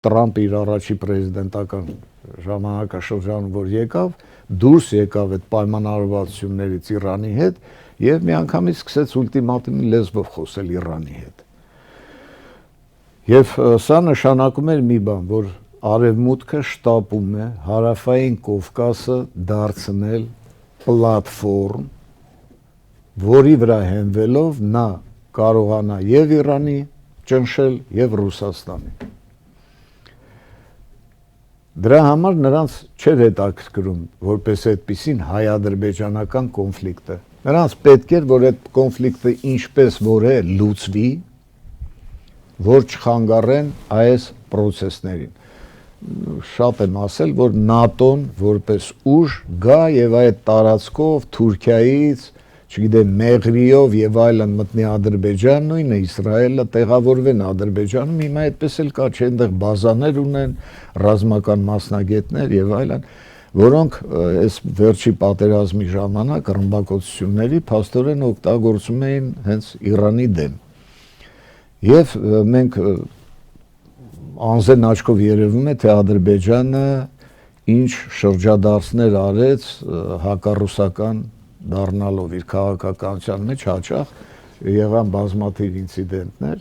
Տրամպը իր առաջի պրեզիդենտական ժամանակաշրջանում, որ եկավ, դուրս եկավ այդ պայմանավորվածություններից Իրանի հետ եւ միանգամից սկսեց ուլտիմատումի լեզվով խոսել Իրանի հետ։ Եվ սա նշանակում էր մի բան, որ Արևմուտքը շտապում է Հարավային Կովկասը դարձնել պլատֆորմ, որի վրա հենվելով նա կարողանա եւ Իրանի ճնշել եւ Ռուսաստանի։ Դրա համար նրանց չէր հետաքրքրում որպես այդպիսին հայ-ադրբեջանական կոնֆլիկտը։ Նրանց պետք էր, որ այդ կոնֆլիկտը ինչպես որ է լուծվի, որ չխանգարեն այս պրոցեսներին։ Շատ եմ ասել, որ ՆԱՏՕ-ն որպես ուժ գա եւ այդ տարածքով Թուրքիայից, չգիտեմ, Մեղրիով եւ այլն մտնի Ադրբեջան, նույնը Իսրայելը տեղավորվեն Ադրբեջանում, հիմա այդպես էլ կա, չէ, այնտեղ բազաներ ունեն, ռազմական մասնագետներ եւ այլն, որոնք այս վերջի պատերազմի ժամանակ ռմբակոծությունների փաստորեն օգտագործում էին հենց Իրանի դեմ։ Եվ մենք անզեն աչքով երևում է, թե Ադրբեջանը ինչ շրջադարձներ արեց հակառուսական դառնալով իր քաղաքականության մեջ հաճախ եղան բազմաթիվ ինցիդենտներ,